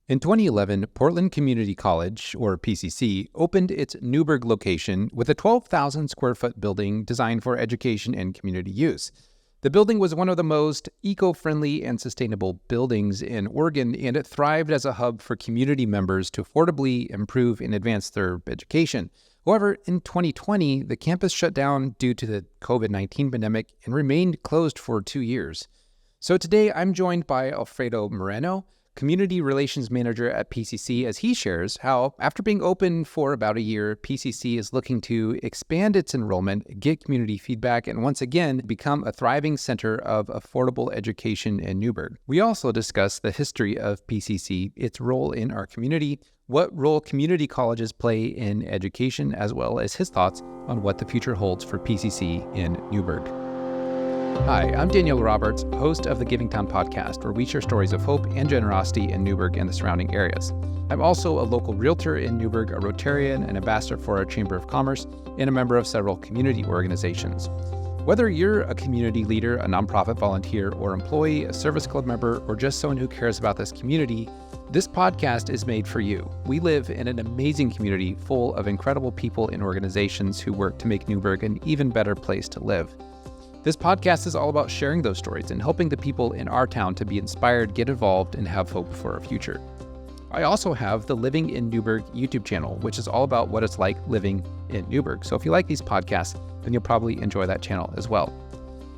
In 2011, Portland Community College, or PCC, opened its Newberg location with a 12,000 square foot building designed for education and community use. The building was one of the most eco-friendly and sustainable buildings in Oregon, and it thrived as a hub for community members to affordably improve and advance their education. However, in 2020, the campus shut down due to the COVID-19 pandemic and remained closed for 2 years. So today, I'm joined by Alfredo Moreno, Community Relations Manager at PCC, as he shares how, after being open for about a year, PCC is looking to expand its enrollment, get community feedback, and once again, become a thriving center of affordable education in Newberg. We also discuss the history of PCC, its role in our community, what role community colleges play in education, as well as his thoughts on what the future holds for PCC in Newberg. Hi, I'm Daniel Roberts, host of the Giving Town podcast, where we share stories of hope and generosity in Newberg and the surrounding areas. I'm also a local realtor in Newberg, a Rotarian, an ambassador for our Chamber of Commerce, and a member of several community organizations. Whether you're a community leader, a nonprofit volunteer, or employee, a service club member, or just someone who cares about this community, this podcast is made for you. We live in an amazing community full of incredible people and organizations who work to make Newberg an even better place to live. This podcast is all about sharing those stories and helping the people in our town to be inspired, get involved, and have hope for our future. I also have the Living in Newberg YouTube channel, which is all about what it's like living in Newberg. So if you like these podcasts, then you'll probably enjoy that channel as well.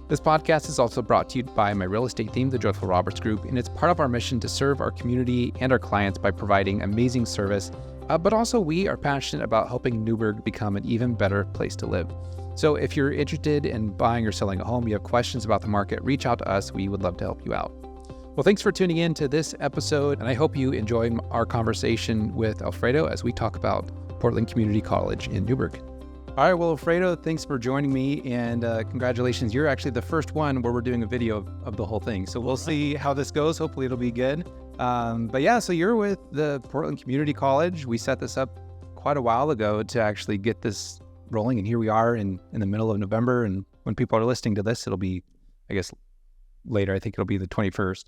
This podcast is also brought to you by my real estate team, the Joyful Roberts Group, and it's part of our mission to serve our community and our clients by providing amazing service. But also we are passionate about helping Newberg become an even better place to live. So if you're interested in buying or selling a home, you have questions about the market, reach out to us. We would love to help you out. Well, thanks for tuning in to this episode, and I hope you enjoy our conversation with Alfredo as we talk about Portland Community College in Newberg. All right, well, Alfredo, thanks for joining me, and congratulations. You're actually the first one where we're doing a video of the whole thing. So we'll see how this goes. Hopefully it'll be good. But yeah, so you're with the Portland Community College. We set this up quite a while ago to actually get this rolling, and here we are in the middle of November, and when people are listening to this, it'll be, I guess, later. I think it'll be the 21st.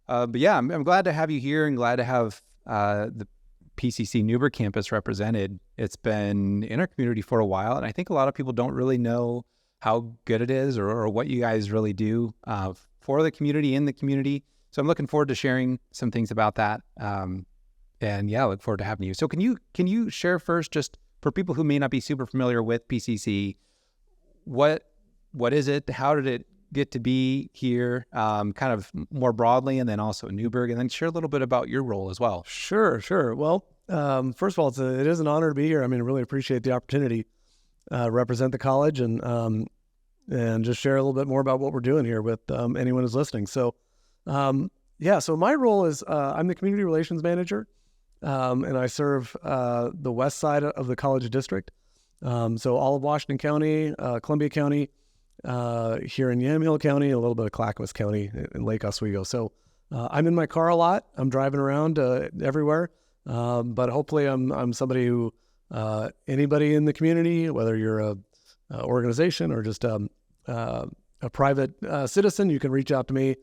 But yeah, I'm glad to have you here and glad to have the PCC Newberg campus represented. It's been in our community for a while, and I think a lot of people don't really know how good it is or what you guys really do for the community, in the community. So I'm looking forward to sharing some things about that. And yeah, I look forward to having you. So can you share first, just for people who may not be super familiar with PCC, what is it? How did it get to be here, kind of more broadly, and then also in Newberg, and then share a little bit about your role as well. Sure. Well, first of all, it is an honor to be here. I mean, I really appreciate the opportunity to represent the college and just share a little bit more about what we're doing here with anyone who's listening. So, so my role is I'm the Community Relations Manager. And I serve the west side of the college district. So all of Washington County, Columbia County, here in Yamhill County, a little bit of Clackamas County and Lake Oswego. So I'm in my car a lot. I'm driving around everywhere. But hopefully I'm somebody who anybody in the community, whether you're a organization or just a private citizen, you can reach out to me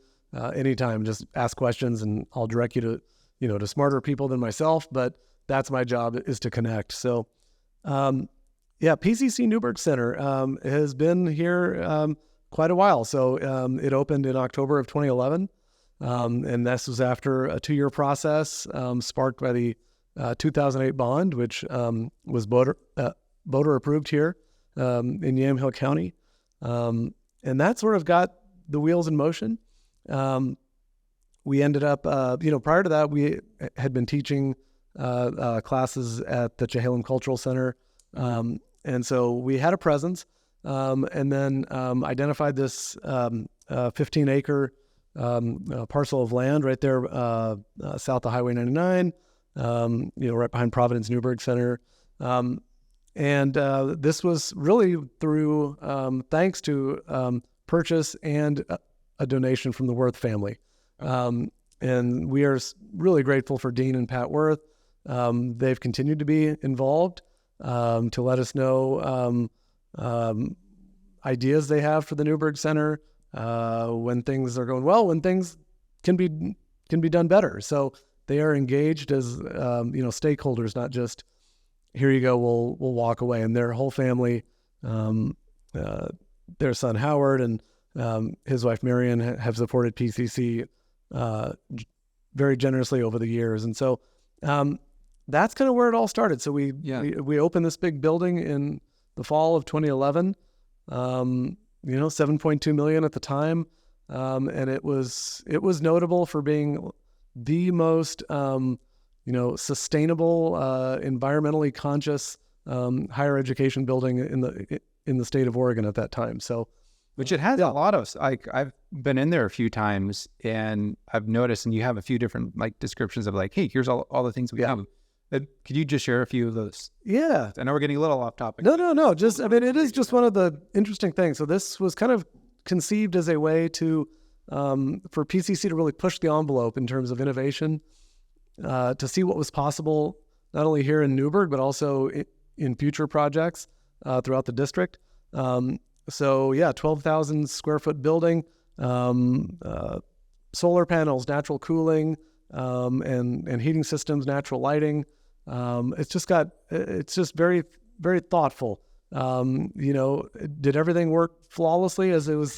anytime. Just ask questions and I'll direct you to smarter people than myself, but that's my job, is to connect. So, PCC Newberg Center has been here quite a while. So it opened in October of 2011, and this was after a 2-year process sparked by the 2008 bond, which was voter approved here in Yamhill County, and that sort of got the wheels in motion. We ended up, prior to that, we had been teaching classes at the Chehalem Cultural Center. And so we had a presence, and then identified this 15-acre parcel of land right there south of Highway 99, right behind Providence Newberg Center. And this was really through thanks to purchase and a donation from the Worth family. And we are really grateful for Dean and Pat Worth. They've continued to be involved to let us know ideas they have for the Newberg Center when things are going well, when things can be done better. So they are engaged as stakeholders, not just here you go, we'll walk away. And their whole family, their son Howard and his wife Marion have supported PCC very generously over the years. And so that's kind of where it all started. So we opened this big building in the fall of 2011, $7.2 million at the time. And it was notable for being the most, sustainable, environmentally conscious higher education building in the state of Oregon at that time. So, which it has a lot of, like, I've been in there a few times and I've noticed, and you have a few different like descriptions of like, hey, here's all the things we have. Could you just share a few of those? Yeah. I know we're getting a little off topic. No. It is just one of the interesting things. So this was kind of conceived as a way to, for PCC to really push the envelope in terms of innovation, to see what was possible, not only here in Newberg, but also in future projects throughout the district. 12,000 square foot building, solar panels, natural cooling, and heating systems, natural lighting. It's just very, very thoughtful. Did everything work flawlessly as it was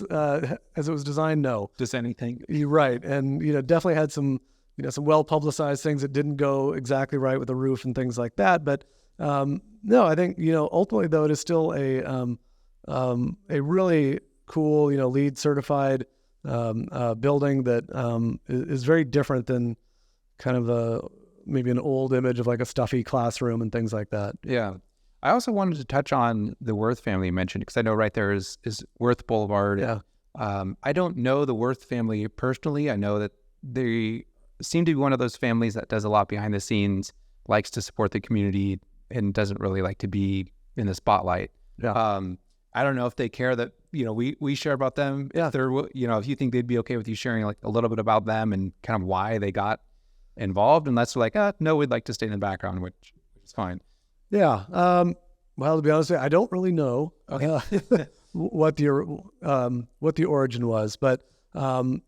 designed? No. Just anything. You're right. And, definitely had some well-publicized things that didn't go exactly right with the roof and things like that. But, no, I think, ultimately though, it is still a really cool, LEED certified, building that, is very different than kind of maybe an old image of like a stuffy classroom and things like that. Yeah. I also wanted to touch on the Worth family you mentioned, because I know right there is Worth Boulevard. Yeah. I don't know the Worth family personally. I know that they seem to be one of those families that does a lot behind the scenes, likes to support the community, and doesn't really like to be in the spotlight. Yeah. I don't know if they care that, we share about them. Yeah. If they're, if you think they'd be okay with you sharing like a little bit about them and kind of why they got involved, unless they're like, no, we'd like to stay in the background, which is fine. Yeah. Well, to be honest with you, I don't really know what the origin was, but I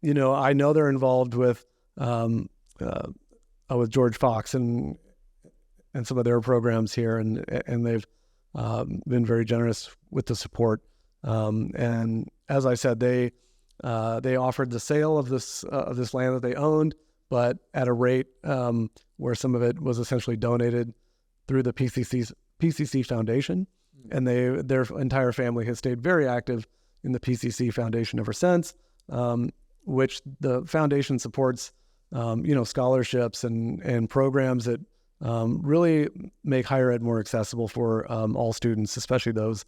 know they're involved with George Fox and some of their programs here, and they've been very generous with the support. And as I said, they offered the sale of this land that they owned, but at a rate where some of it was essentially donated through the PCC Foundation, and their entire family has stayed very active in the PCC Foundation ever since, which the foundation supports, scholarships and programs that really make higher ed more accessible for all students, especially those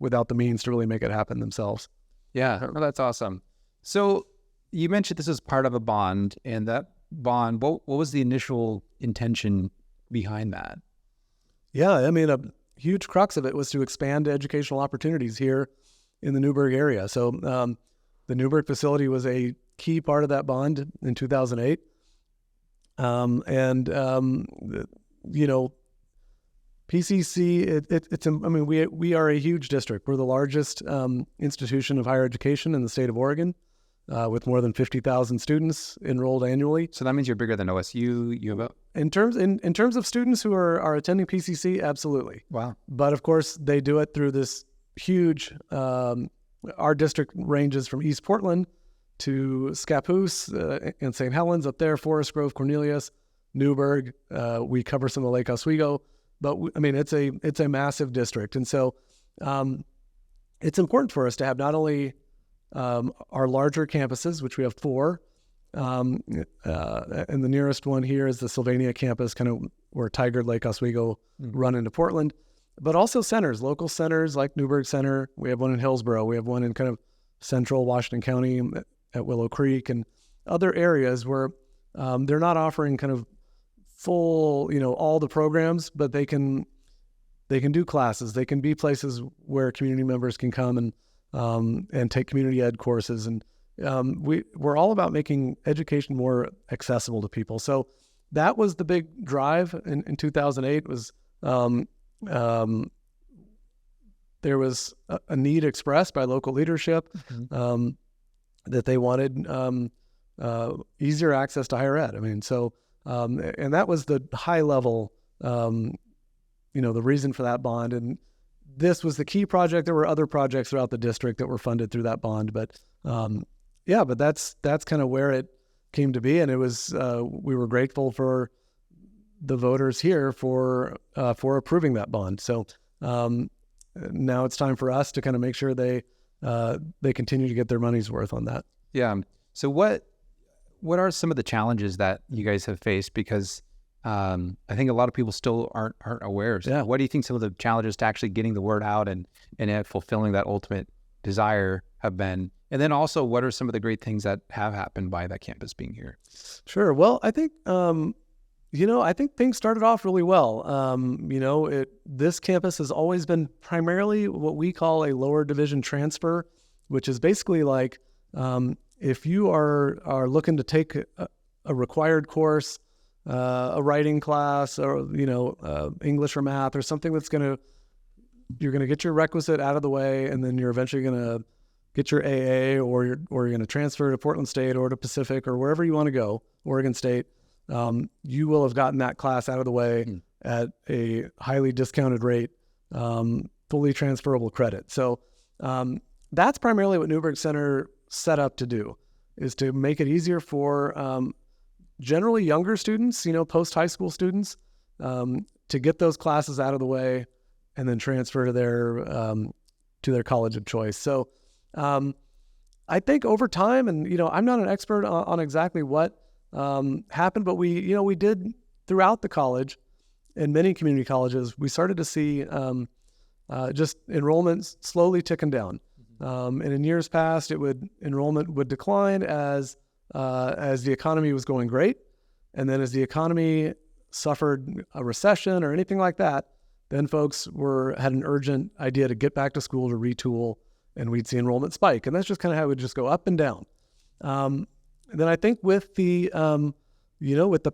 without the means to really make it happen themselves. Yeah, well, that's awesome. So you mentioned this is part of a bond, and that bond, what was the initial intention behind that? Yeah, I mean, a huge crux of it was to expand educational opportunities here in the Newberg area. So the Newberg facility was a key part of that bond in 2008. PCC, we are a huge district. We're the largest institution of higher education in the state of Oregon, with more than 50,000 students enrolled annually. So that means you're bigger than OSU, U of O? In terms of students who are attending PCC, absolutely. Wow. But of course, they do it through this huge, our district ranges from East Portland to Scappoose and St. Helens up there, Forest Grove, Cornelius, Newberg. We cover some of Lake Oswego, but it's a massive district. And so it's important for us to have not only our larger campuses, which we have 4, and the nearest one here is the Sylvania campus, kind of where Tigard, Lake Oswego run into Portland, but also centers, local centers like Newberg Center. We have one in Hillsborough. We have one in kind of central Washington County at Willow Creek, and other areas where they're not offering kind of full, all the programs, but they can do classes. They can be places where community members can come and take community ed courses. And we're all about making education more accessible to people. So that was the big drive in 2008 was there was a need expressed by local leadership that they wanted easier access to higher ed. I mean, so, and that was the high level, the reason for that bond. And this was the key project. There were other projects throughout the district that were funded through that bond, but but that's kind of where it came to be. And it was, we were grateful for the voters here for approving that bond. So now it's time for us to kind of make sure they continue to get their money's worth on that. Yeah. So what are some of the challenges that you guys have faced? Because I think a lot of people still aren't aware. So what do you think some of the challenges to actually getting the word out and fulfilling that ultimate desire have been? And then also, what are some of the great things that have happened by that campus being here? Sure. Well, I think, I think things started off really well. This campus has always been primarily what we call a lower division transfer, which is basically like if you are looking to take a required course, a writing class, or English or math or something you're gonna get your requisite out of the way, and then you're eventually gonna get your AA, or you're going to transfer to Portland State or to Pacific or wherever you want to go, Oregon State. You will have gotten that class out of the way at a highly discounted rate, fully transferable credit. So that's primarily what Newberg Center set up to do, is to make it easier for generally younger students, post-high school students, to get those classes out of the way and then transfer to their college of choice. So I think over time, and I'm not an expert on exactly what happened, but we did throughout the college, and many community colleges, we started to see just enrollment slowly ticking down. And in years past, enrollment would decline as the economy was going great, and then as the economy suffered a recession or anything like that, then folks had an urgent idea to get back to school, to retool, and we'd see enrollment spike. And that's just kind of how it would just go up and down. And then I think with the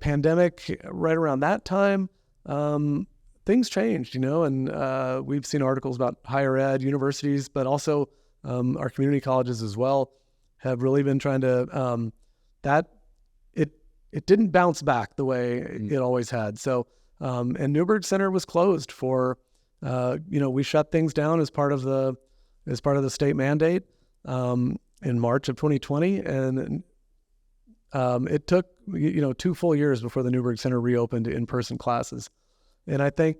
pandemic right around that time, things changed, and we've seen articles about higher ed, universities, but also our community colleges as well have really been trying to, it didn't bounce back the way it always had. So, and Newberg Center was closed for, we shut things down as part of the state mandate in March of 2020, and it took 2 full years before the Newberg Center reopened in-person classes. And I think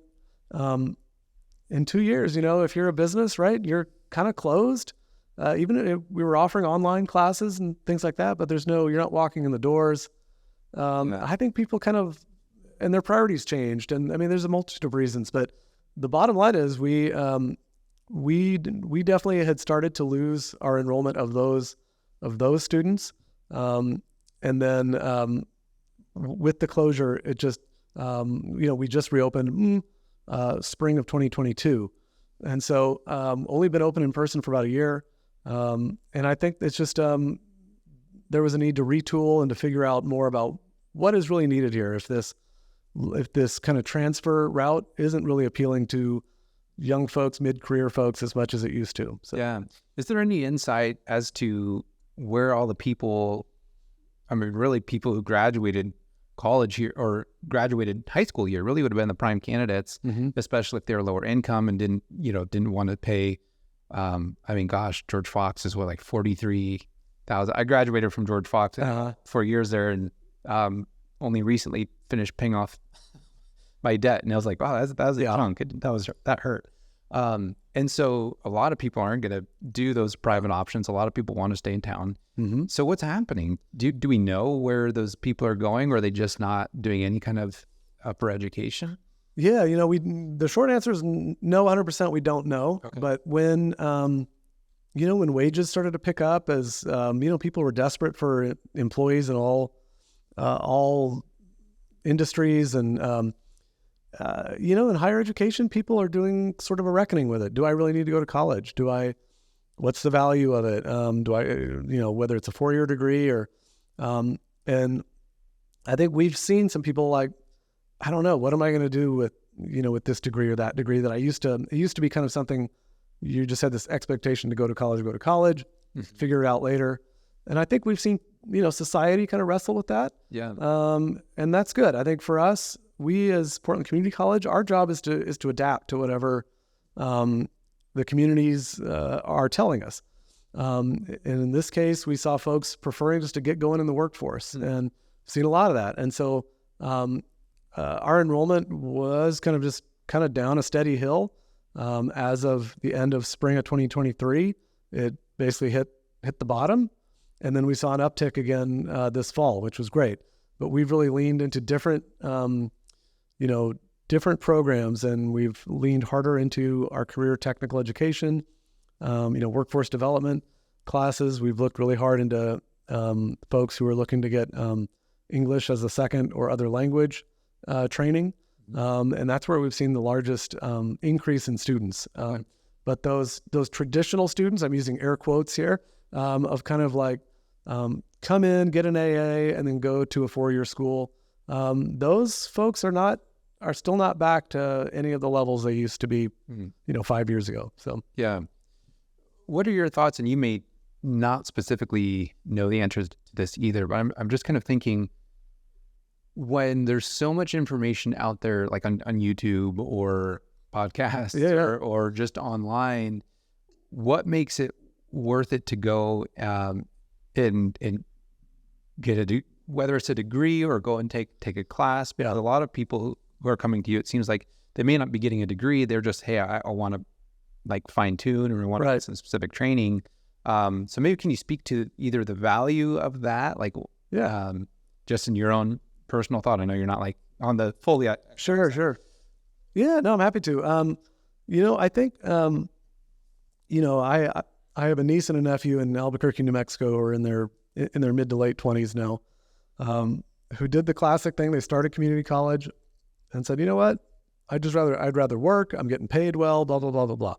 in 2 years, if you're a business, right, you're kind of closed. Even if we were offering online classes and things like that, but you're not walking in the doors. I think people and their priorities changed, and I mean, there's a multitude of reasons, but the bottom line is we definitely had started to lose our enrollment of those students. And then with the closure, it just, we just reopened spring of 2022. And so only been open in person for about a year. And I think it's just there was a need to retool and to figure out more about what is really needed here. If this kind of transfer route isn't really appealing to young folks, mid-career folks as much as it used to. So. Yeah. Is there any insight as to where all the people, really people who graduated college here or graduated high school here really would have been the prime candidates, especially if they're lower income and didn't want to pay. George Fox is like $43,000. I graduated from George Fox 4 years there, and only recently finished paying off my debt, and I was like, wow, that was a chunk. That hurt. And so a lot of people aren't going to do those private options. A lot of people want to stay in town. So what's happening? Do we know where those people are going, or are they just not doing any kind of upper education? Yeah, the short answer is no, 100% we don't know. Okay. But when when wages started to pick up, as people were desperate for employees in all industries, and in higher education, people are doing sort of a reckoning with it. Do I really need to go to college? What's the value of it? Do I, whether it's a 4-year degree or, and I think we've seen some people like, I don't know, what am I going to do with this degree or that degree that it used to be kind of something you just had this expectation to go to college, figure it out later. And I think we've seen society kind of wrestle with that. Yeah. And that's good. I think for us, we as Portland Community College, our job is to adapt to whatever the communities are telling us. And in this case, we saw folks preferring just to get going in the workforce, and seen a lot of that. And so our enrollment was kind of down a steady hill. As of the end of spring of 2023, it basically hit the bottom, and then we saw an uptick again this fall, which was great. But we've really leaned into different programs, and we've leaned harder into our career technical education, workforce development classes. We've looked really hard into folks who are looking to get English as a second or other language training. And that's where we've seen the largest increase in students. But those traditional students, I'm using air quotes here, of kind of like come in, get an AA, and then go to a 4-year school. Those folks are still not back to any of the levels they used to be, 5 years ago. So yeah. What are your thoughts? And you may not specifically know the answers to this either, but I'm just kind of thinking, when there's so much information out there, like on YouTube or podcasts or just online, what makes it worth it to go and get whether it's a degree or go and take a class? Because a lot of people who are coming to you, it seems like they may not be getting a degree. They're just, hey, I want to like fine tune, or want to get some specific training. So maybe can you speak to either the value of that, like just in your own personal thought? I know you're not like on the fully. Sure. Yeah, no, I'm happy to. I think, I have a niece and a nephew in Albuquerque, New Mexico, who are in their mid to late 20s now, who did the classic thing. They started community college and said, you know what? I'd rather work. I'm getting paid well, blah, blah, blah, blah, blah.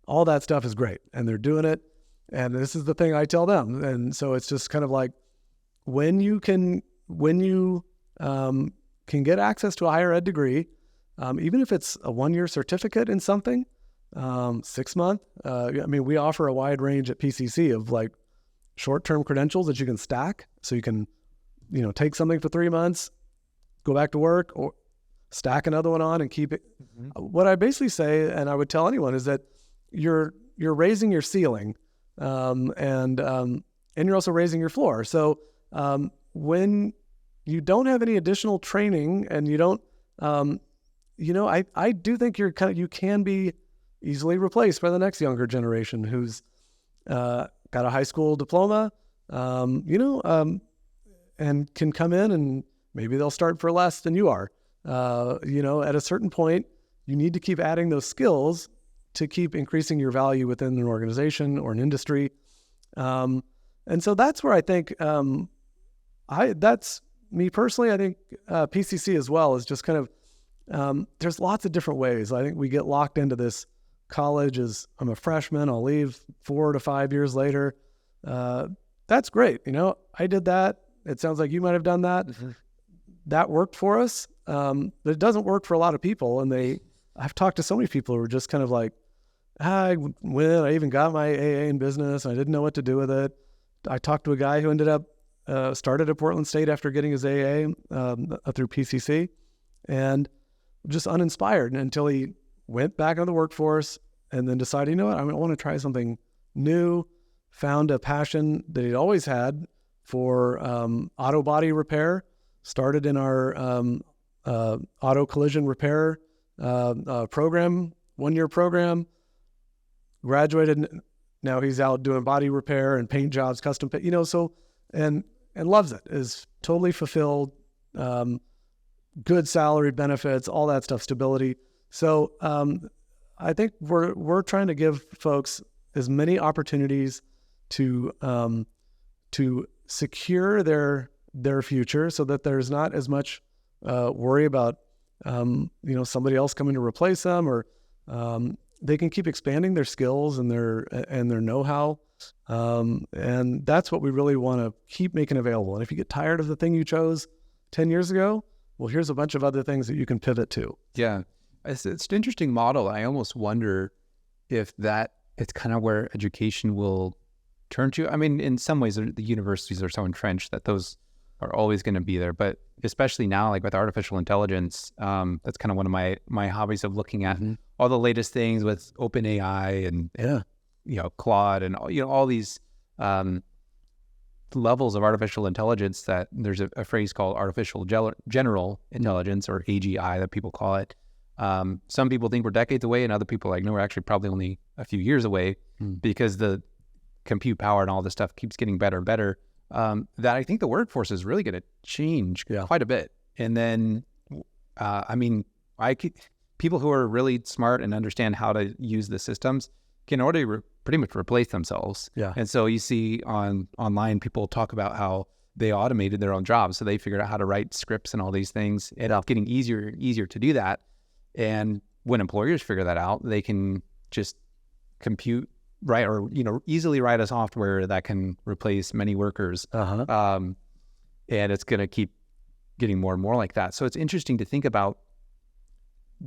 All that stuff is great. And they're doing it. And this is the thing I tell them. And so it's just kind of like, when you can get access to a higher ed degree, even if it's a 1-year certificate in something, 6 month, we offer a wide range at PCC of like short-term credentials that you can stack. So you can, take something for 3 months, go back to work, or stack another one on and keep it. What I basically say, and I would tell anyone, is that you're raising your ceiling, and you're also raising your floor. So when you don't have any additional training, and you don't, I do think you can be easily replaced by the next younger generation who's got a high school diploma, and can come in, and maybe they'll start for less than you are. At a certain point, you need to keep adding those skills to keep increasing your value within an organization or an industry. And so that's where I think, that's me personally. I think PCC as well is just kind of, there's lots of different ways. I think we get locked into this college as I'm a freshman, I'll leave 4 to 5 years later. That's great. I did that. It sounds like you might have done that. That worked for us. But it doesn't work for a lot of people. And I've talked to so many people who are just kind of like, I even got my AA in business, and I didn't know what to do with it. I talked to a guy who ended up started at Portland State after getting his AA through PCC, and just uninspired until he went back into the workforce and then decided, I want to try something new, found a passion that he'd always had for auto body repair, started in our auto collision repair program, 1-year program, graduated. Now he's out doing body repair and paint jobs, custom paint, and loves it, is totally fulfilled, good salary, benefits, all that stuff, stability. So I think we're trying to give folks as many opportunities to secure their future, so that there's not as much worry about somebody else coming to replace them, or they can keep expanding their skills and their know-how. And that's what we really want to keep making available. And if you get tired of the thing you chose 10 years ago, well, here's a bunch of other things that you can pivot to. Yeah. It's an interesting model. I almost wonder if it's kind of where education will turn to. I mean, in some ways, the universities are so entrenched that those are always going to be there. But especially now, like with artificial intelligence, that's kind of one of my hobbies of looking at all the latest things with OpenAI and Claude and all these levels of artificial intelligence. That there's a phrase called artificial general intelligence, or AGI, that people call it. Some people think we're decades away, and other people are like, no, we're actually probably only a few years away, because the compute power and all this stuff keeps getting better and better. That I think the workforce is really going to change quite a bit. And then, people who are really smart and understand how to use the systems can already pretty much replace themselves. Yeah. And so you see online people talk about how they automated their own jobs. So they figured out how to write scripts and all these things. It's getting easier to do that. And when employers figure that out, they can just compute, right, or easily write a software that can replace many workers. And it's going to keep getting more and more like that. So it's interesting to think about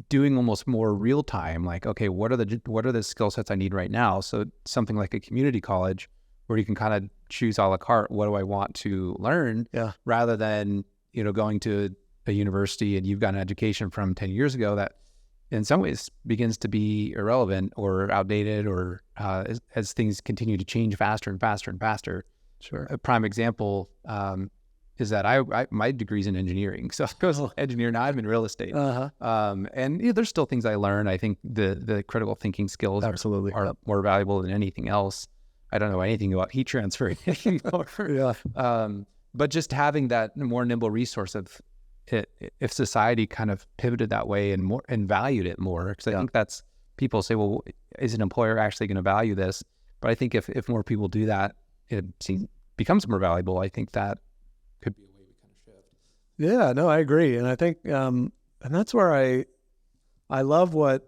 doing almost more real time, like, okay, what are the skill sets I need right now? So something like a community college where you can kind of choose a la carte, what do I want to learn, rather than going to a university and you've got an education from 10 years ago that in some ways begins to be irrelevant or outdated, or as things continue to change faster and faster and faster. Sure. A prime example is that I my degree's in engineering, so I was an engineer. Now I'm in real estate, and there's still things I learn. I think the critical thinking skills are more valuable than anything else. I don't know anything about heat transfer anymore. But just having that more nimble resource of it, if society kind of pivoted that way and valued it more, because I think that's, people say, well, is an employer actually going to value this? But I think if more people do that, it becomes more valuable. I think that could be a way we kind of shift. Yeah, no, I agree. And I think, and that's where I love what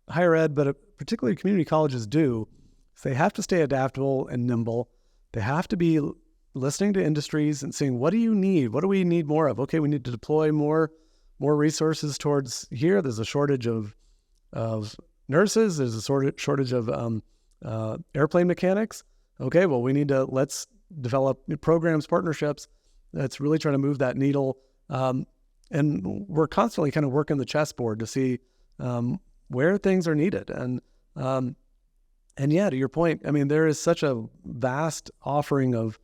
higher ed, but particularly community colleges do. Is they have to stay adaptable and nimble. They have to be listening to industries and saying, what do you need? What do we need more of? Okay, we need to deploy more resources towards here. There's a shortage of nurses. There's a shortage of airplane mechanics. Okay, well, let's develop programs, partnerships that's really trying to move that needle. And we're constantly kind of working the chessboard to see where things are needed. And yeah, to your point, I mean, there is such a vast offering of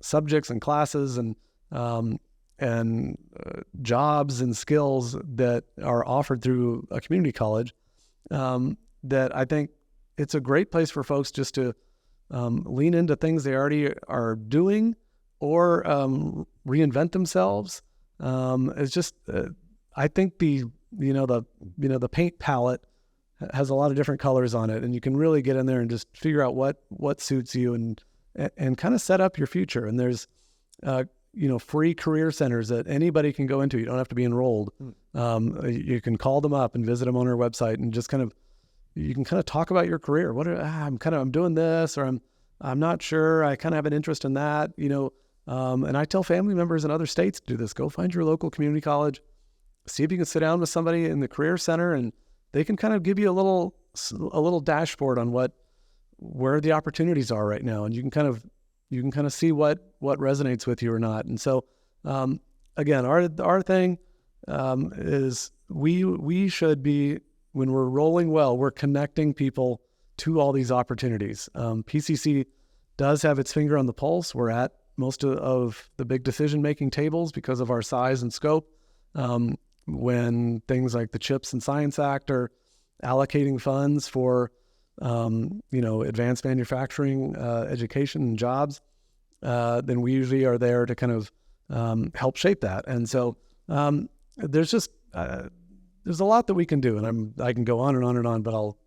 subjects and classes and jobs and skills that are offered through a community college, that I think it's a great place for folks just to lean into things they already are doing, or reinvent themselves. It's just I think the paint palette has a lot of different colors on it, and you can really get in there and just figure out what suits you and kind of set up your future. And there's free career centers that anybody can go into. You don't have to be enrolled. You can call them up and visit them on our website, and just you can talk about your career. I'm doing this, or I'm not sure. I kind of have an interest in that, and I tell family members in other states to do this. Go find your local community college, see if you can sit down with somebody in the career center, and they can kind of give you a little dashboard on where the opportunities are right now. And you can kind of see what resonates with you or not. And so, again, our thing is we should be, when we're rolling well, we're connecting people to all these opportunities. PCC does have its finger on the pulse. We're at most of the big decision-making tables because of our size and scope. When things like the CHIPS and Science Act are allocating funds for, advanced manufacturing, education and jobs, then we usually are there to kind of help shape that. And so there's a lot that we can do, and I can go on and on and on, but I'll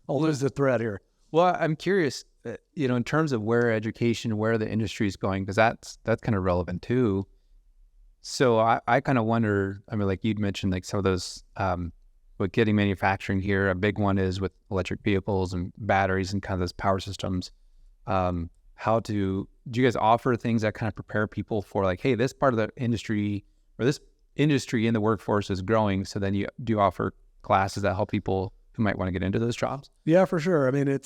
lose the thread here. Well, I'm curious, in terms of where the industry is going, because that's kind of relevant too. So I kind of wonder, I mean, like you'd mentioned, like some of those, with getting manufacturing here, a big one is with electric vehicles and batteries and kind of those power systems. Do you guys offer things that kind of prepare people for, like, hey, this part of the industry, or this industry in the workforce is growing, so then you do offer classes that help people who might want to get into those jobs? Yeah, for sure. I mean,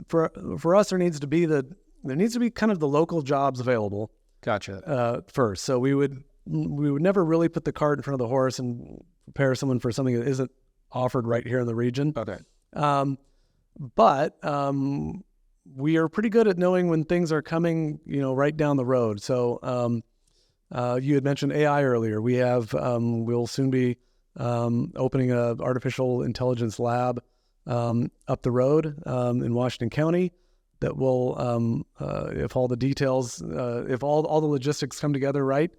for us, there needs to be kind of the local jobs available. Gotcha. First. So we would never really put the cart in front of the horse and prepare someone for something that isn't offered right here in the region. Okay. But we are pretty good at knowing when things are coming, right down the road. So you had mentioned AI earlier. We have we'll soon be opening a artificial intelligence lab up the road in Washington County. That will, if all the details, if all the logistics come together right,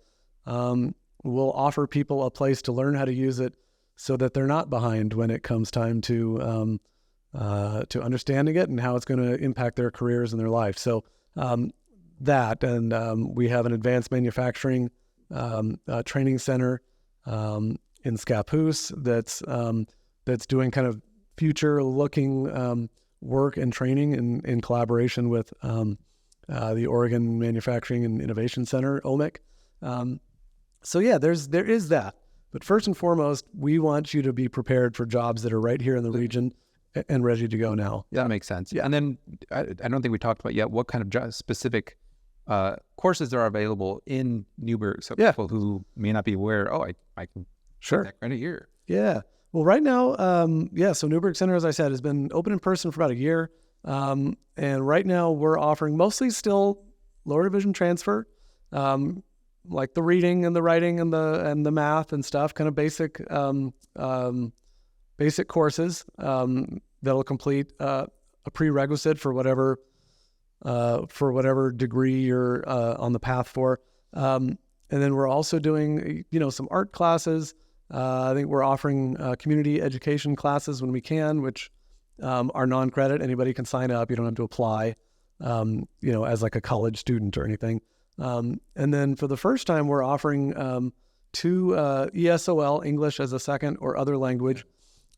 we'll offer people a place to learn how to use it, so that they're not behind when it comes time to understanding it and how it's going to impact their careers and their life. So that, and we have an advanced manufacturing training center in Scappoose that's doing kind of future-looking work and training in collaboration with the Oregon Manufacturing and Innovation Center, OMIC. So yeah, there is that. But first and foremost, we want you to be prepared for jobs that are right here in the region and ready to go now. Yeah, that makes sense. Yeah. And then I don't think we talked about yet what kind of specific courses are available in Newberg. So people who may not be aware, I can get that credit here. Yeah. Well, right now, so Newberg Center, as I said, has been open in person for about a year. And right now we're offering mostly still lower division transfer, like the reading and the writing and the math and stuff, kind of basic courses that'll complete a prerequisite for whatever degree you're on the path for. And then we're also doing, some art classes. I think we're offering community education classes when we can, which are non-credit. Anybody can sign up. You don't have to apply, as like a college student or anything. And then for the first time, we're offering 2 ESOL, English as a second or other language.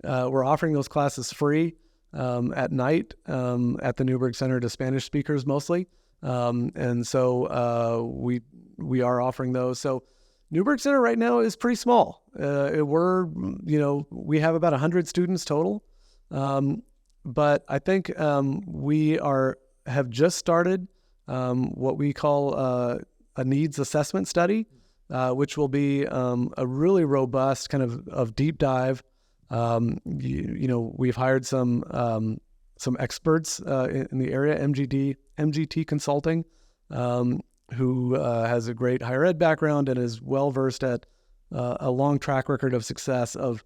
We're offering those classes free at night at the Newberg Center to Spanish speakers mostly. And so we are offering those. So Newberg Center right now is pretty small. We have about 100 students total. But I think we have just started what we call a needs assessment study, which will be a really robust kind of deep dive. We've hired some experts in the area, MGT Consulting, who has a great higher ed background and is well versed at a long track record of success of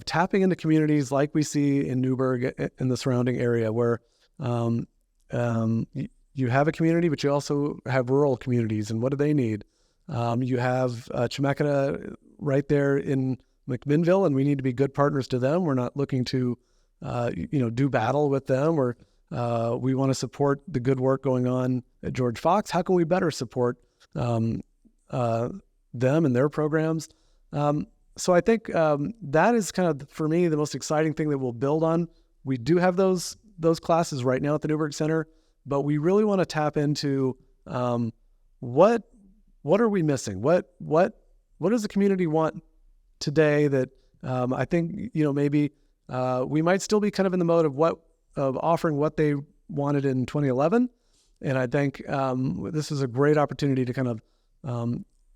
tapping into communities like we see in Newberg in the surrounding area, where you have a community, but you also have rural communities, and what do they need? You have Chemeketa right there in McMinnville, and we need to be good partners to them. We're not looking to, do battle with them, or we want to support the good work going on at George Fox. How can we better support them and their programs? So I think that is kind of, for me, the most exciting thing that we'll build on. We do have those classes right now at the Newberg Center, but we really want to tap into what are we missing? What does the community want today that I think maybe we might still be kind of in the mode of offering what they wanted in 2011, and I think this is a great opportunity to kind of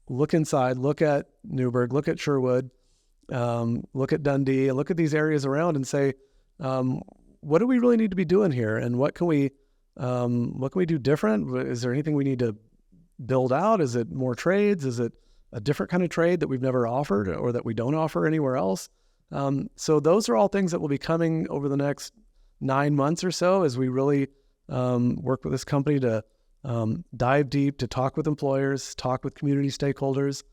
look inside, look at Newberg, look at Sherwood, look at Dundee, and look at these areas around and say, what do we really need to be doing here, and what can we do different? Is there anything we need to build out? Is it more trades? Is it a different kind of trade that we've never offered or that we don't offer anywhere else? So those are all things that will be coming over the next 9 months or so as we really work with this company to dive deep, to talk with employers, talk with community stakeholders,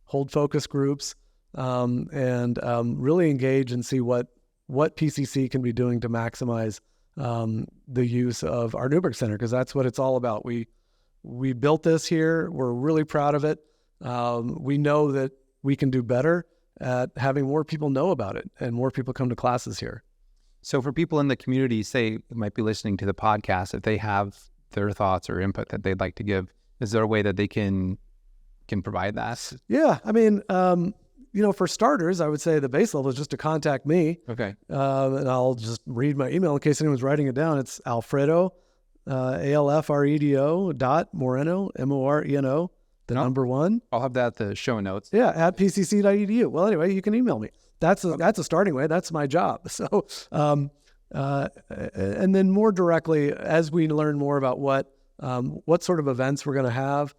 hold focus groups, and really engage and see what PCC can be doing to maximize the use of our Newberg Center, because that's what it's all about. We built this here. We're really proud of it. We know that we can do better at having more people know about it and more people come to classes here. So for people in the community, say, who might be listening to the podcast, if they have their thoughts or input that they'd like to give, is there a way that they can provide that? Yeah. I mean, for starters, I would say the base level is just to contact me. Okay. And I'll just read my email in case anyone's writing it down. It's Alfredo, Alfredo .Moreno, Moreno, number 1. I'll have that at the show notes. Yeah, at pcc.edu. Well, anyway, you can email me. That's a starting way. That's my job. So, and then more directly, as we learn more about what sort of events we're going to have,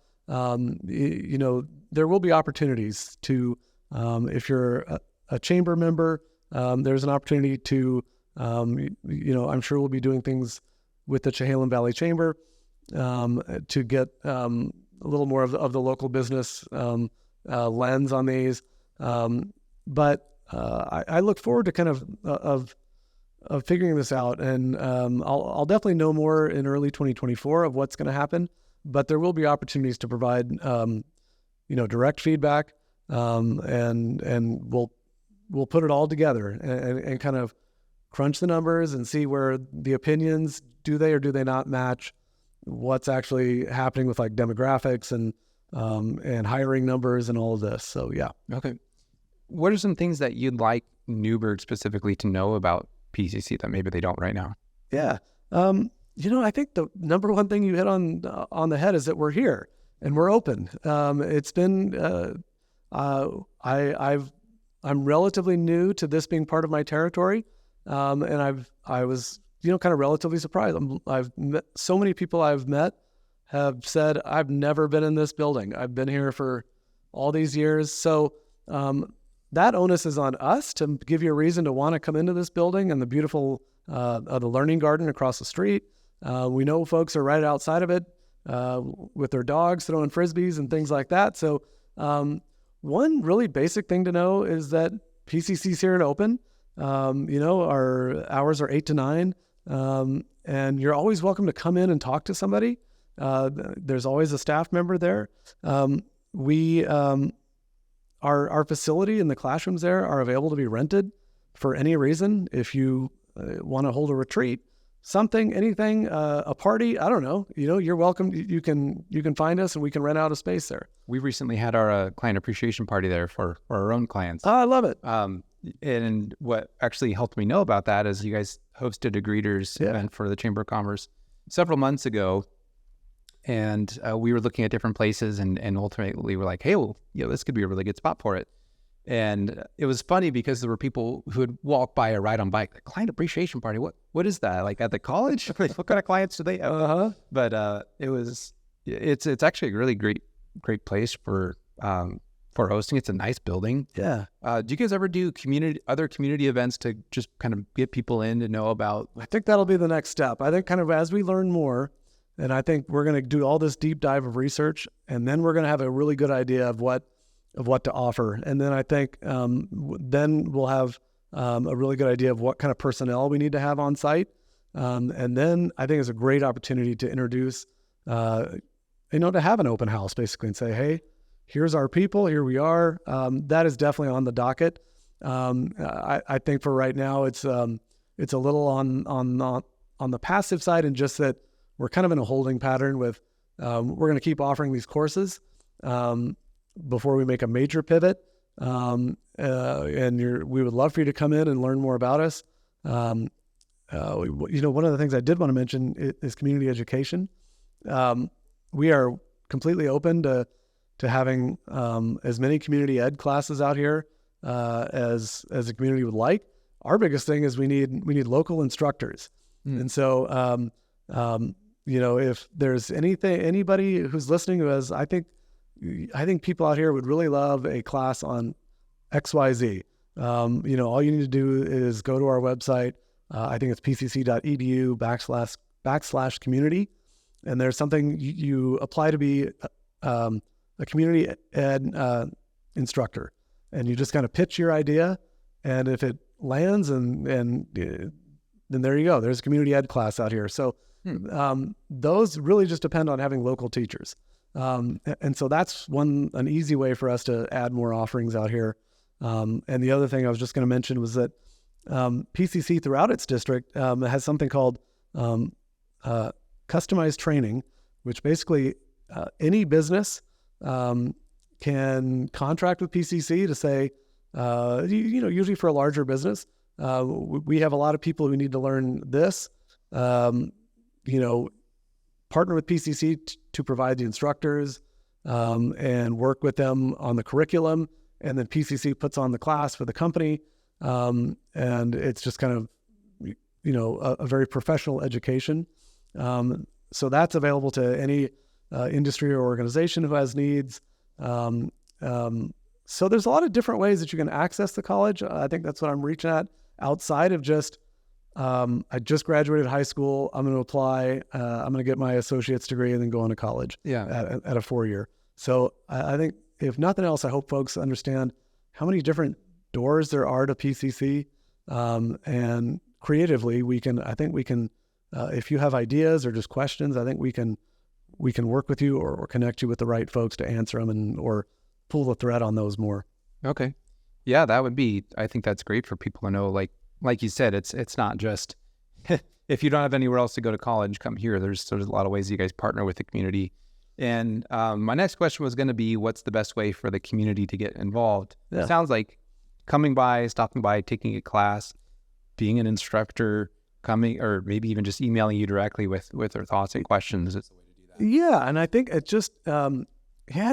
there will be opportunities to, if you're a chamber member, there's an opportunity to, I'm sure we'll be doing things with the Chehalem Valley Chamber to get a little more of the local business lens on these. But I look forward to kind of figuring this out, and I'll definitely know more in early 2024 of what's going to happen. But there will be opportunities to provide, direct feedback, and we'll put it all together and kind of crunch the numbers and see where the opinions, do they or do they not match what's actually happening with like demographics and hiring numbers and all of this. So yeah. Okay. What are some things that you'd like Newberg specifically to know about PCC that maybe they don't right now? Yeah. I think the number one thing you hit on the head is that we're here and we're open. It's been, I'm relatively new to this being part of my territory. And I was, kind of relatively surprised. I've met so many people I've met have said, I've never been in this building. I've been here for all these years. So, that onus is on us to give you a reason to want to come into this building and the beautiful, the learning garden across the street. We know folks are right outside of it, with their dogs throwing Frisbees and things like that. So, one really basic thing to know is that PCC's here and open. Our hours are 8 to 9, and you're always welcome to come in and talk to somebody. There's always a staff member there. Our facility and the classrooms there are available to be rented for any reason. If you want to hold a retreat, something, anything, a party, I don't know, you're welcome. You can find us and we can rent out a space there. We recently had our client appreciation party there for our own clients. Oh, I love it. And what actually helped me know about that is you guys hosted a greeters event for the Chamber of Commerce several months ago. And we were looking at different places and ultimately we're like, hey, well, this could be a really good spot for it. And it was funny because there were people who would walk by or ride on bike, the client appreciation party. What is that? Like at the college? What kind of clients do they have? But it's actually a really great place for hosting. It's a nice building. Yeah. Do you guys ever do other community events to just kind of get people in to know about? I think that'll be the next step. I think kind of as we learn more, and I think we're going to do all this deep dive of research, and then we're going to have a really good idea of what to offer. And then I think then we'll have a really good idea of what kind of personnel we need to have on site. And then I think it's a great opportunity to introduce, to have an open house basically and say, hey, here's our people, here we are. That is definitely on the docket. I think for right now, it's a little on the passive side, and just that we're kind of in a holding pattern with, we're going to keep offering these courses before we make a major pivot. And we would love for you to come in and learn more about us. One of the things I did want to mention is community education. We are completely open to having as many community ed classes out here as the community would like. Our biggest thing is we need local instructors. And so, if there's anybody who's listening who has, I think people out here would really love a class on XYZ. All you need to do is go to our website. I think it's pcc.edu/community. And there's something you apply to be a community ed instructor. And you just kind of pitch your idea. And if it lands then there you go. There's a community ed class out here. So those really just depend on having local teachers. And so that's an easy way for us to add more offerings out here. And the other thing I was just going to mention was that PCC throughout its district has something called customized training, which basically any business can contract with PCC to say, usually for a larger business, we have a lot of people who need to learn this. Partner with PCC to provide the instructors and work with them on the curriculum, and then PCC puts on the class for the company, and it's just kind of a very professional education. So that's available to any industry or organization who has needs. So there's a lot of different ways that you can access the college. I think that's what I'm reaching at, outside of just, I just graduated high school, I'm going to apply, I'm going to get my associate's degree and then go on to college at a 4-year. So I think, if nothing else, I hope folks understand how many different doors there are to PCC. And creatively, we can, if you have ideas or just questions, I think we can work with you or connect you with the right folks to answer them or pull the thread on those more. Okay. Yeah, I think that's great for people to know. Like you said, it's not just, if you don't have anywhere else to go to college, come here. There's a lot of ways you guys partner with the community. And my next question was going to be, what's the best way for the community to get involved? Yeah. It sounds like coming by, stopping by, taking a class, being an instructor, or maybe even just emailing you directly with their thoughts and questions is the way to do that. Yeah, and I think it just,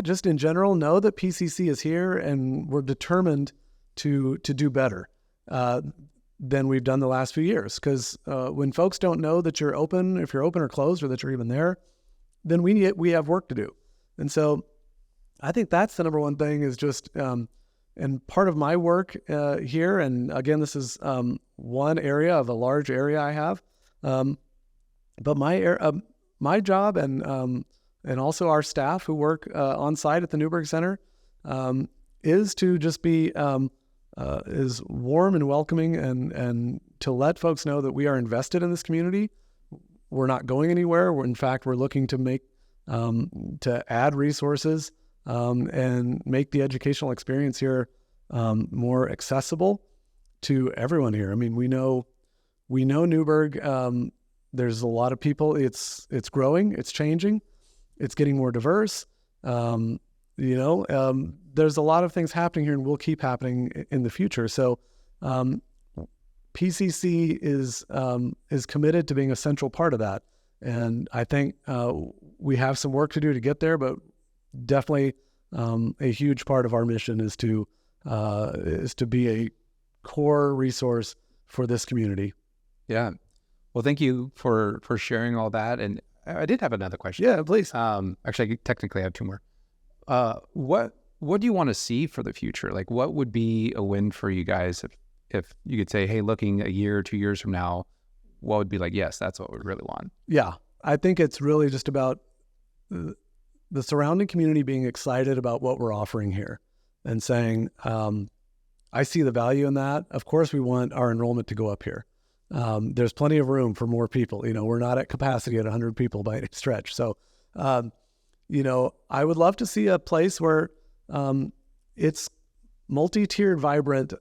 just in general, know that PCC is here and we're determined to do better than we've done the last few years. Because when folks don't know that you're open, if you're open or closed, or that you're even there, then we have work to do. And so I think that's the number one thing is just, and part of my work here, and again, this is one area of a large area I have, but my job and also our staff who work on site at the Newberg Center is to just be is warm and welcoming and to let folks know that we are invested in this community. We're not going anywhere. In fact, we're looking to make to add resources and make the educational experience here more accessible to everyone here. I mean, we know Newberg. There's a lot of people. It's growing. It's changing. It's getting more diverse. There's a lot of things happening here, and will keep happening in the future. So, PCC is committed to being a central part of that, and I think we have some work to do to get there. But definitely, a huge part of our mission is to be a core resource for this community. Yeah. Well, thank you for sharing all that. And I did have another question. Yeah, please. Actually, technically, I have two more. What do you want to see for the future? Like, what would be a win for you guys if you could say, hey, looking a year or 2 years from now, what would be like, yes, that's what we really want? Yeah, I think it's really just about the surrounding community being excited about what we're offering here and saying, I see the value in that. Of course, we want our enrollment to go up here. There's plenty of room for more people. We're not at capacity at 100 people by any stretch. So, I would love to see a place where it's multi-tiered, vibrant.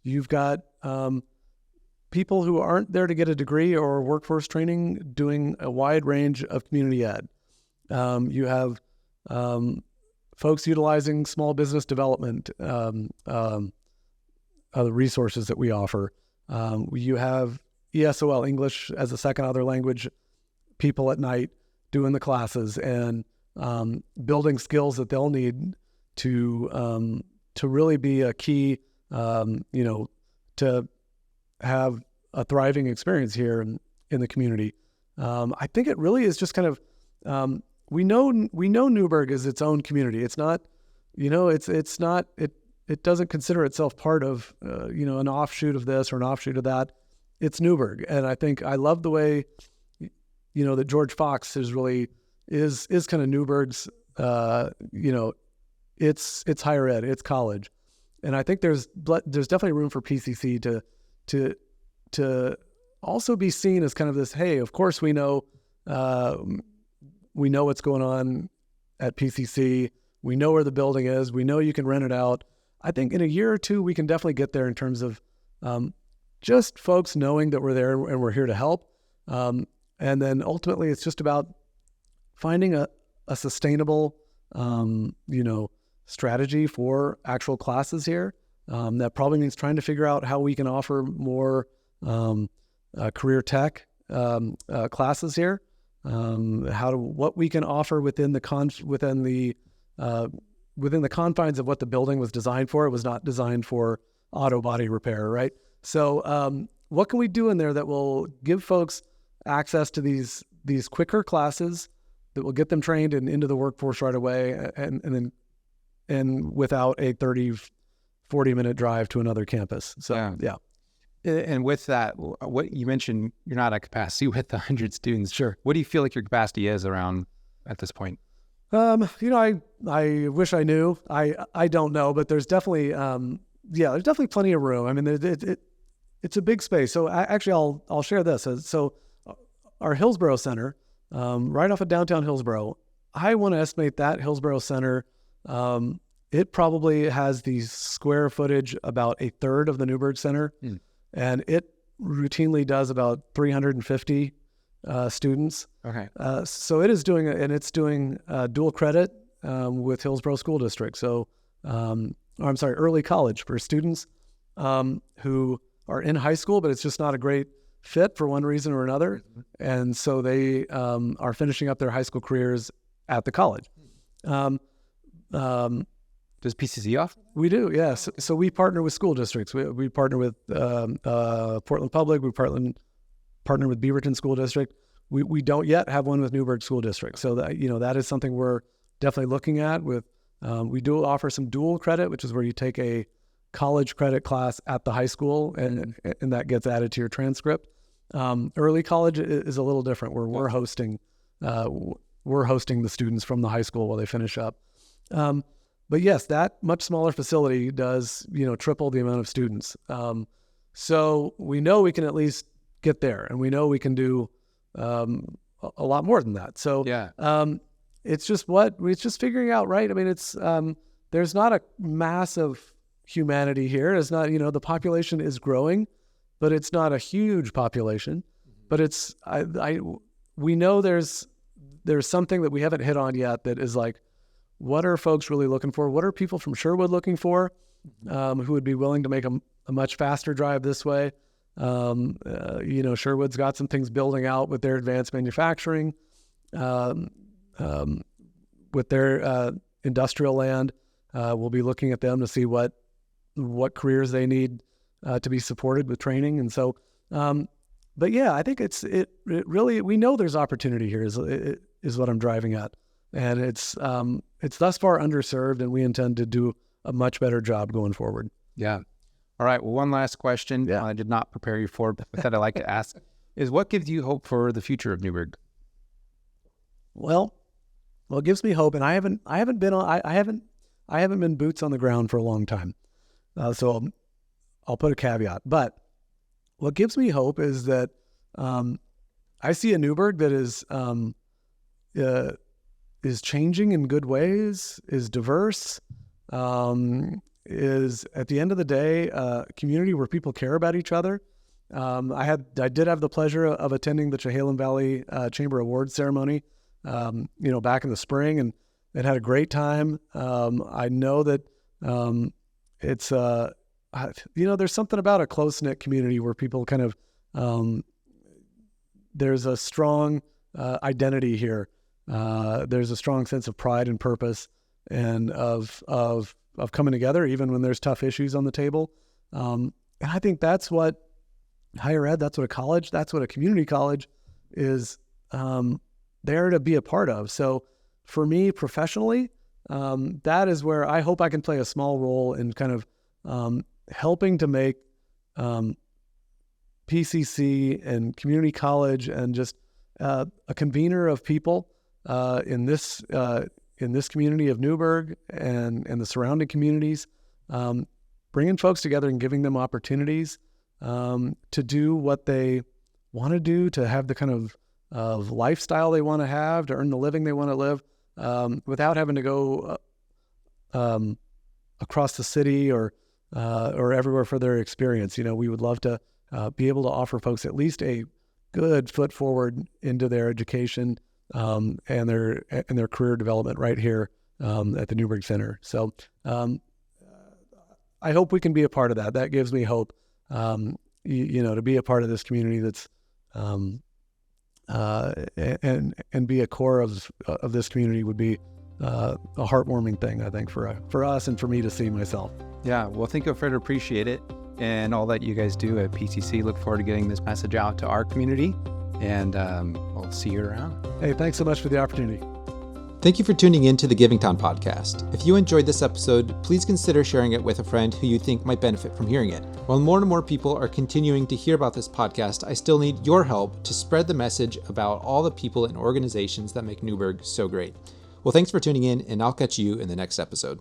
You've got people who aren't there to get a degree or workforce training doing a wide range of community ed. You have folks utilizing small business development resources that we offer. You have ESOL, English as a second other language, people at night doing the classes and building skills that they'll need to really be a key, to have a thriving experience here in the community. I think it really is just kind of, we know Newberg is its own community. It's not, it doesn't consider itself part of, an offshoot of this or an offshoot of that. It's Newberg. And I think I love the way, that George Fox is really, is kind of Newberg's, it's higher ed, it's college. And I think there's definitely room for PCC to also be seen as kind of this, hey, of course we know what's going on at PCC. We know where the building is. We know you can rent it out. I think in a year or two, we can definitely get there in terms of just folks knowing that we're there and we're here to help. And then ultimately, it's just about finding a sustainable, strategy for actual classes here. That probably means trying to figure out how we can offer more career tech classes here. What we can offer within the confines of what the building was designed for. It was not designed for auto body repair, right? So what can we do in there that will give folks access to these quicker classes that will get them trained and into the workforce right away, and without a 30-40 minute drive to another campus. So yeah. And with that, what you mentioned, you're not at capacity with 100 students. Sure. What do you feel like your capacity is around at this point? I wish I knew. I don't know, but there's definitely there's definitely plenty of room. I mean, it's a big space. So I'll share this. So our Hillsborough Center, right off of downtown Hillsborough, I want to estimate that Hillsborough Center, it probably has the square footage about a third of the Newberg Center. And it routinely does about 350 students. Okay. So it is doing, it's doing dual credit with Hillsborough School District. So, early college for students who are in high school, but it's just not a great fit for one reason or another. And so they are finishing up their high school careers at the college. Does PCC offer? We do, yes. So we partner with school districts. We partner with Portland Public. We partner with Beaverton School District. We don't yet have one with Newberg School District. So that is something we're definitely looking at. We do offer some dual credit, which is where you take a college credit class at the high school, and that gets added to your transcript. Early college is a little different, where we're hosting the students from the high school while they finish up. But yes, that much smaller facility does, triple the amount of students. So we know we can at least get there, and we know we can do a lot more than that. So it's just figuring out, right? I mean, it's there's not a massive humanity here. It's not, the population is growing, but it's not a huge population. But it's we know there's something that we haven't hit on yet that is like, what are folks really looking for? What are people from Sherwood looking for, who would be willing to make a much faster drive this way? Sherwood's got some things building out with their advanced manufacturing, with their industrial land. We'll be looking at them to see what careers they need to be supported with training. And so, but yeah, I think it really, we know there's opportunity here is what I'm driving at. And it's thus far underserved, and we intend to do a much better job going forward. Yeah. All right. Well, one last question I did not prepare you for, but that I like to ask is, what gives you hope for the future of Newberg? Well, it gives me hope, and I haven't been boots on the ground for a long time, so I'll put a caveat. But what gives me hope is that I see a Newberg that is changing in good ways, is diverse, is at the end of the day a community where people care about each other. I did have the pleasure of attending the Chehalem Valley Chamber Awards ceremony, back in the spring, and had a great time. I know that it's there's something about a close-knit community where people kind of there's a strong identity here. There's a strong sense of pride and purpose, and of coming together even when there's tough issues on the table. And I think that's what higher ed, that's what a college, that's what a community college is there to be a part of. So for me professionally, that is where I hope I can play a small role in kind of helping to make PCC and community college and just a convener of people in this community of Newberg and the surrounding communities, bringing folks together and giving them opportunities to do what they want to do, to have the kind of lifestyle they want to have, to earn the living they want to live, without having to go across the city or everywhere for their experience. We would love to be able to offer folks at least a good foot forward into their education and their career development right here at the Newberg Center. So I hope we can be a part of that. That gives me hope, to be a part of this community that's, and be a core of this community would be a heartwarming thing, I think, for us and for me to see myself. Yeah, well, thank you, Alfredo. Appreciate it. And all that you guys do at PCC. Look forward to getting this message out to our community. And we'll see you around. Hey, thanks so much for the opportunity. Thank you for tuning in to the Givingtown podcast. If you enjoyed this episode, please consider sharing it with a friend who you think might benefit from hearing it. While more and more people are continuing to hear about this podcast, I still need your help to spread the message about all the people and organizations that make Newberg so great. Well, thanks for tuning in, and I'll catch you in the next episode.